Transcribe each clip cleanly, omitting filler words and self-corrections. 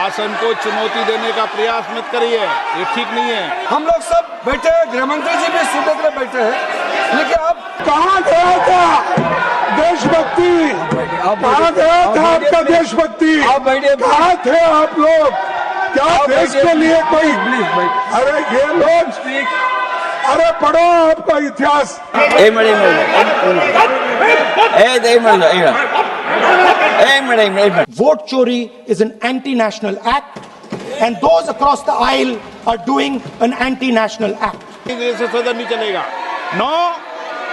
शासन को चुनौती देने का प्रयास मत करिए, ये ठीक नहीं है। हम लोग सब बैठे हैं, गृह मंत्री जी भी सुनने के लिए बैठे हैं, लेकिन अब कहाँ गया था देशभक्ति? कहाँ गया था आपका देशभक्ति? कहाँ थे आप लोग? क्या देश के लिए कोई? अरे ये लोग, अरे पढ़ो आपका इतिहास। Vote chori is an anti-national act, and those across the aisle are doing an anti-national act. से सदन नहीं चलेगा। नो,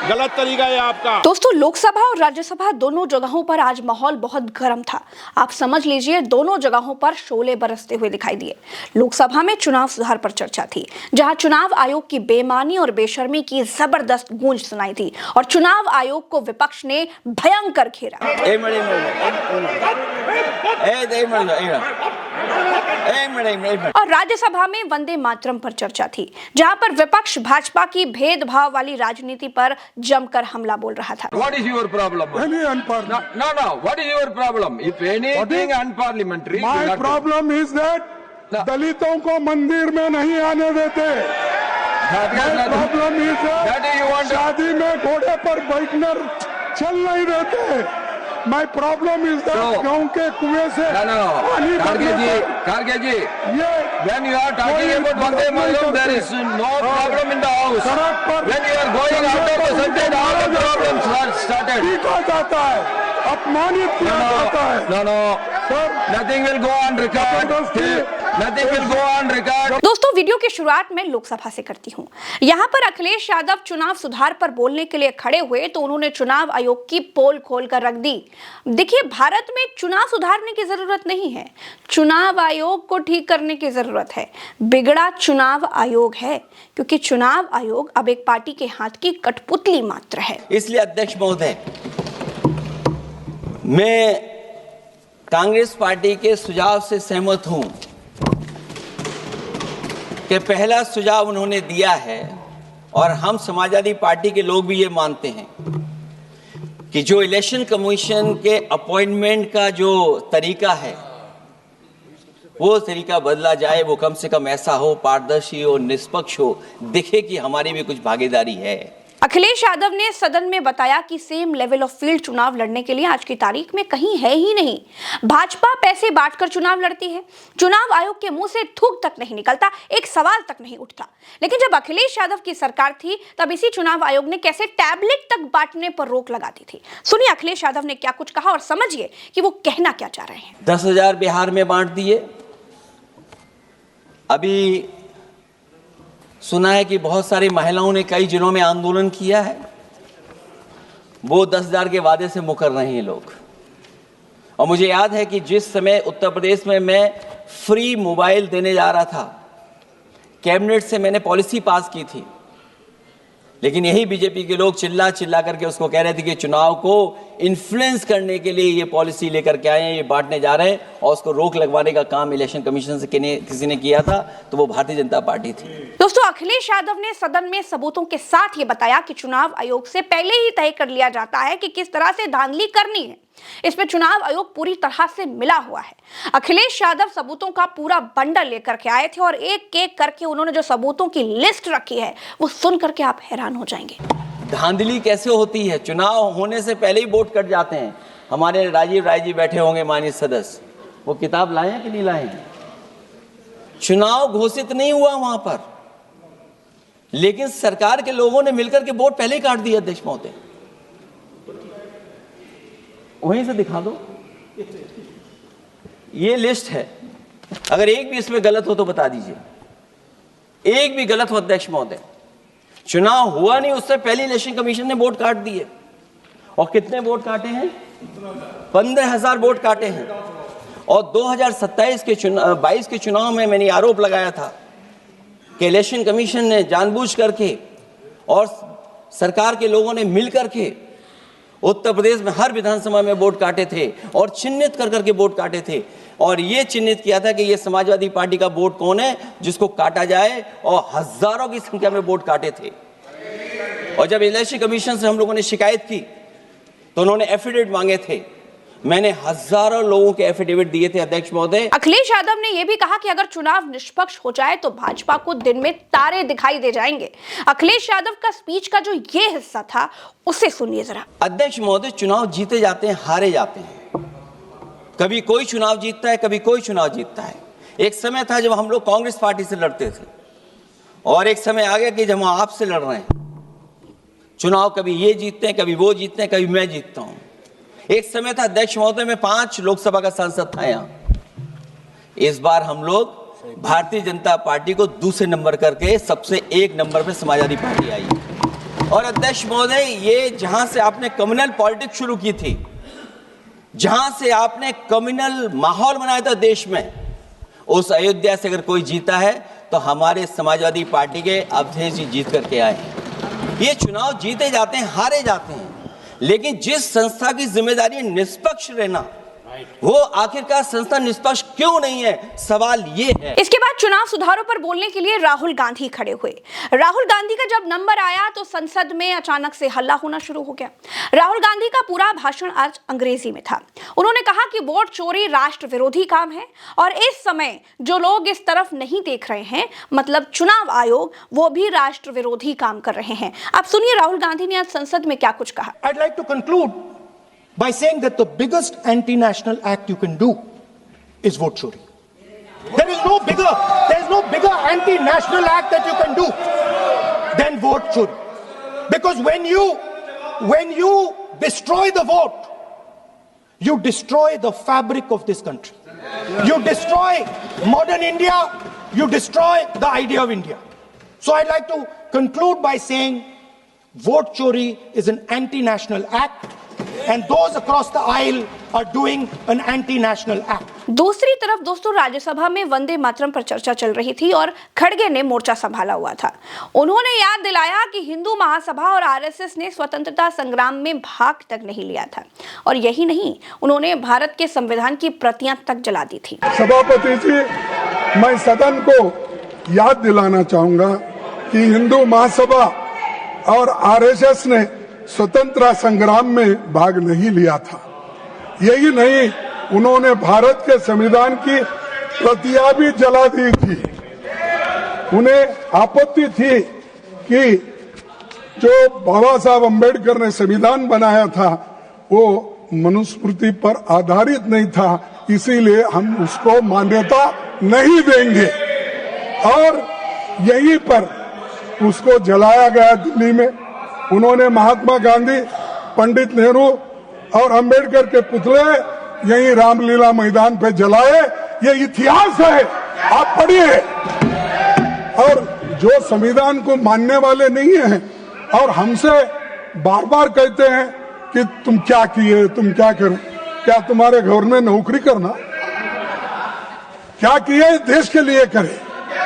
गलत तरीका है आपका। दोस्तों, लोकसभा और राज्यसभा दोनों जगहों पर आज माहौल बहुत गर्म था। आप समझ लीजिए, दोनों जगहों पर शोले बरसते हुए दिखाई दिए। लोकसभा में चुनाव सुधार पर चर्चा थी, जहां चुनाव आयोग की बेईमानी और बेशर्मी की जबरदस्त गूंज सुनाई थी और चुनाव आयोग को विपक्ष ने भयंकर घेरा। और राज्यसभा में वंदे मातरम पर चर्चा थी, जहां पर विपक्ष भाजपा की भेदभाव वाली राजनीति पर जमकर हमला बोल रहा था। What is your problem? No. What is your problem? If anything unparliamentary, My problem is that दलितों को मंदिर में नहीं आने देते। My problem is that शादी में घोड़े पर बैठकर चल नहीं देते। My problem is that गाँव के कुएं से पानी Kharge ji, when you are talking about Vande Mataram, there is no problem in the house. When you are going out of the subject, all the problems started. पीटा जाता है, अपमानित किया जाता है। No. Nothing will go on record. Nothing will go on record. दोस्तों, video की शुरुआत में लोकसभा से करती हूँ। यहाँ पर अखिलेश यादव चुनाव सुधार पर बोलने के लिए खड़े हुए तो उन्होंने चुनाव आयोग की पोल खोल कर रख दी। देखिए, भारत में चुनाव सुधारने की जरूरत नहीं है, चुनाव आयोग को ठीक करने की जरूरत है। बिगड़ा चुनाव आयोग है, क्योंकि चुनाव आयोग अब एक पार्टी के हाथ की कठपुतली मात्र है। इसलिए अध्यक्ष महोदय, मैं कांग्रेस पार्टी के सुझाव से सहमत हूं कि पहला सुझाव उन्होंने दिया है और हम समाजवादी पार्टी के लोग भी ये मानते हैं कि जो इलेक्शन कमीशन के अपॉइंटमेंट का जो तरीका है वो तरीका बदला जाए। वो कम से कम ऐसा हो, पारदर्शी हो, निष्पक्ष हो, दिखे कि हमारी भी कुछ भागीदारी है। अखिलेश यादव ने सदन में बताया कि सेम लेवल ऑफ फील्ड चुनाव लड़ने के लिए आज की तारीख में कहीं है ही नहीं। भाजपा पैसे बांटकर चुनाव लड़ती है, चुनाव आयोग के मुंह से थूक तक नहीं निकलता, एक सवाल तक नहीं उठता। लेकिन जब अखिलेश यादव की सरकार थी, तब इसी चुनाव आयोग ने कैसे टैबलेट तक बांटने पर रोक लगा दी थी। सुनिए अखिलेश यादव ने क्या कुछ कहा और समझिए कि वो कहना क्या चाह रहे हैं। 10,000 बिहार में बांट दिए। अभी सुना है कि बहुत सारी महिलाओं ने कई जिलों में आंदोलन किया है, वो 10,000 के वादे से मुकर रहे हैं लोग। और मुझे याद है कि जिस समय उत्तर प्रदेश में मैं फ्री मोबाइल देने जा रहा था, कैबिनेट से मैंने पॉलिसी पास की थी, लेकिन यही बीजेपी के लोग चिल्ला चिल्ला करके उसको कह रहे थे कि चुनाव को इन्फ्लुएंस करने के लिए ये पॉलिसी लेकर के आए हैं, ये बांटने जा रहे हैं, और उसको रोक लगवाने का काम इलेक्शन कमीशन से किसी ने किया था, तो वो भारतीय जनता पार्टी थी। दोस्तों, अखिलेश यादव ने सदन में सबूतों के साथ ये बताया कि चुनाव आयोग से पहले ही तय कर लिया जाता है कि किस तरह से धांधली करनी है। इसमें चुनाव आयोग पूरी तरह से मिला हुआ है। अखिलेश यादव सबूतों का पूरा बंडल लेकर के आए थे और एक एक करके उन्होंने जो सबूतों की लिस्ट रखी है वो सुन करके आप हैरान हो जाएंगे। धांधली कैसे होती है? चुनाव होने से पहले ही वोट कट जाते हैं। हमारे राजीव राय जी बैठे होंगे, माननीय सदस्य, वो किताब लाए हैं कि नहीं लाए हैं? चुनाव घोषित नहीं हुआ वहां पर, लेकिन सरकार के लोगों ने मिलकर के वोट पहले ही काट दिया। अध्यक्ष महोदय, वहीं से दिखा दो, ये लिस्ट है। अगर एक भी इसमें गलत हो तो बता दीजिए, एक भी गलत हो अध्यक्ष महोदय। चुनाव हुआ नहीं, उससे पहले इलेक्शन कमीशन ने वोट काट दिए। और कितने वोट काटे हैं? 15,000 वोट काटे हैं। और 2027 के 22 के चुनाव में मैंने आरोप लगाया था कि इलेक्शन कमीशन ने जानबूझ करके और सरकार के लोगों ने मिल करके उत्तर प्रदेश में हर विधानसभा में वोट काटे थे और चिन्हित कर करके वोट काटे थे, और ये चिन्हित किया था कि ये समाजवादी पार्टी का वोट कौन है जिसको काटा जाए, और हजारों की संख्या में वोट काटे थे। और जब इलेक्शन कमीशन से हम लोगों ने शिकायत की तो उन्होंने एफिडेविट मांगे थे, मैंने हजारों लोगों के एफिडेविट दिए थे अध्यक्ष महोदय। अखिलेश यादव ने यह भी कहा कि अगर चुनाव निष्पक्ष हो जाए तो भाजपा को दिन में तारे दिखाई दे जाएंगे। अखिलेश यादव का स्पीच का जो ये हिस्सा था उसे सुनिए जरा। अध्यक्ष महोदय, चुनाव जीते जाते हैं, हारे जाते हैं। कभी कोई चुनाव जीतता है, कभी कोई चुनाव जीतता है। एक समय था जब हम लोग कांग्रेस पार्टी से लड़ते थे और एक समय आ गया कि जब हम आपसे लड़ रहे हैं। चुनाव कभी ये जीतते हैं, कभी वो जीतते हैं, कभी मैं जीतता हूं। एक समय था अध्यक्ष महोदय में 5 लोकसभा का सांसद था यहां। इस बार हम लोग भारतीय जनता पार्टी को दूसरे नंबर करके सबसे 1 नंबर पे समाजवादी पार्टी आई। और अध्यक्ष महोदय, ये जहां से आपने कम्युनल पॉलिटिक्स शुरू की थी, जहां से आपने कम्युनल माहौल बनाया था देश में, उस अयोध्या से अगर कोई जीता है तो हमारे समाजवादी पार्टी के अवधेश जी जीत करके आए। ये चुनाव जीते जाते हैं, हारे जाते हैं, लेकिन जिस संस्था की जिम्मेदारी है निष्पक्ष रहना, वो आखिरकार संस्था निष्पक्ष क्यों नहीं है, सवाल ये है। इसके बाद चुनाव सुधारों पर बोलने के लिए राहुल गांधी खड़े हुए। राहुल गांधी का जब नंबर आया तो संसद में अचानक से हल्ला होना शुरू हो गया। राहुल गांधी का पूरा भाषण आज अंग्रेजी में था। उन्होंने कहा कि वोट चोरी राष्ट्र विरोधी काम है और इस समय जो लोग इस तरफ नहीं देख रहे हैं, मतलब चुनाव आयोग, वो भी राष्ट्र विरोधी काम कर रहे हैं। अब सुनिए राहुल गांधी ने आज संसद में क्या कुछ कहा। I'd like to conclude by saying that the biggest anti-national act you can do is vote chori. There is no bigger anti-national act that you can do than vote chori. Because when you destroy the vote, you destroy the fabric of this country. You destroy modern India, you destroy the idea of India. So I'd like to conclude by saying vote chori is an anti-national act, and those across the aisle are doing an anti-national act. दूसरी तरफ दोस्तों, राज्यसभा में वंदे मातरम पर चर्चा चल रही थी और खड़गे ने मोर्चा संभाला हुआ था। उन्होंने याद दिलाया कि हिंदू महासभा और आरएसएस ने स्वतंत्रता संग्राम में भाग तक नहीं लिया था, और यही नहीं, उन्होंने भारत के संविधान की प्रतियां तक जला दी थी। सभापति जी, मैं सदन को याद दिलाना चाहूंगा कि हिंदू महासभा और आरएसएस ने स्वतंत्रता संग्राम में भाग नहीं लिया था। यही नहीं, उन्होंने भारत के संविधान की प्रतियां भी जला दी थी। उन्हें आपत्ति थी कि जो बाबा साहब अम्बेडकर ने संविधान बनाया था वो मनुस्मृति पर आधारित नहीं था, इसीलिए हम उसको मान्यता नहीं देंगे। और यहीं पर उसको जलाया गया दिल्ली में। उन्होंने महात्मा गांधी, पंडित नेहरू और अंबेडकर के पुतले यही रामलीला मैदान पे जलाए। ये इतिहास है, आप पढ़िए। और जो संविधान को मानने वाले नहीं हैं और हमसे बार बार कहते हैं कि तुम क्या किए, तुम क्या करें, क्या तुम्हारे घर में नौकरी करना, क्या किए देश के लिए करें।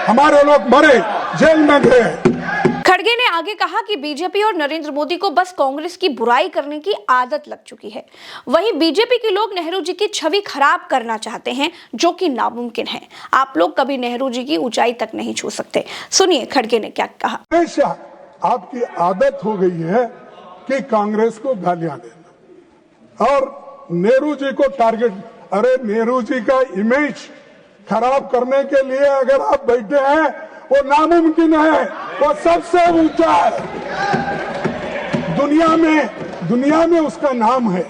हमारे लोग मरे, जेल में गए। खड़गे ने आगे कहा कि बीजेपी और नरेंद्र मोदी को बस कांग्रेस की बुराई करने की आदत लग चुकी है। वहीं बीजेपी के लोग नेहरू जी की छवि खराब करना चाहते हैं, जो कि नामुमकिन है। आप लोग कभी नेहरू जी की ऊंचाई तक नहीं छू सकते। सुनिए खड़गे ने क्या कहा। हमेशा आपकी आदत हो गई है कि कांग्रेस को गालियां देना और नेहरू जी को टारगेट। अरे नेहरू जी का इमेज खराब करने के लिए अगर आप बैठे हैं, वो नामुमकिन है, वो सबसे ऊंचा है दुनिया में उसका नाम है।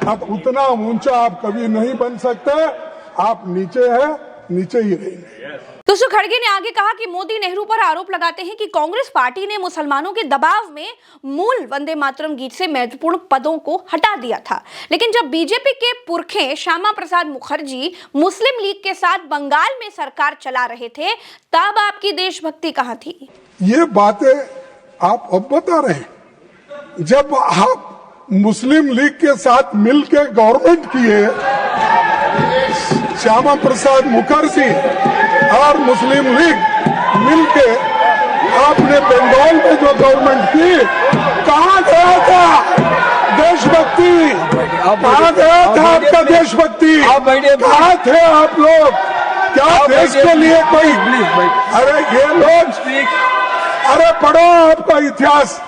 अब उतना ऊंचा आप कभी नहीं बन सकते, आप नीचे है, नीचे ही रहेंगे। दोस्तों, खड़गे ने आगे कहा कि मोदी नेहरू पर आरोप लगाते हैं कि कांग्रेस पार्टी ने मुसलमानों के दबाव में मूल वंदे मातरम गीत से महत्वपूर्ण पदों को हटा दिया था। लेकिन जब बीजेपी के पुरखे श्यामा प्रसाद मुखर्जी मुस्लिम लीग के साथ बंगाल में सरकार चला रहे थे, तब आपकी देशभक्ति कहां थी? ये बातें आप अब बता रहे हैं। जब आप मुस्लिम लीग के साथ मिलकर गवर्नमेंट किए, श्यामा प्रसाद मुखर्जी और मुस्लिम लीग मिलके आपने बंगाल में जो गवर्नमेंट की, कहां गया था देशभक्ति? कहां गया था आपका देशभक्ति? कहां थे आप लोग? क्या देश के लिए कोई? अरे ये लोग, अरे पढ़ो, आपका इतिहास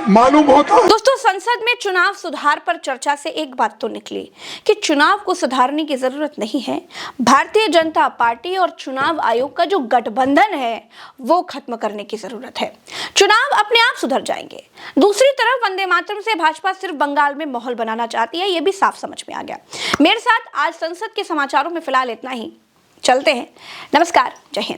मालूम होता है। दोस्तों, संसद में चुनाव सुधार पर चर्चा से एक बात तो निकली कि चुनाव को सुधारने की जरूरत नहीं है, भारतीय जनता पार्टी और चुनाव आयोग का जो गठबंधन है वो खत्म करने की जरूरत है। चुनाव अपने आप सुधर जाएंगे। दूसरी तरफ वंदे मातरम से भाजपा सिर्फ बंगाल में माहौल बनाना चाहती है, यह भी साफ समझ में आ गया। मेरे साथ आज संसद के समाचारों में फिलहाल इतना ही। चलते हैं। नमस्कार, जय हिंद।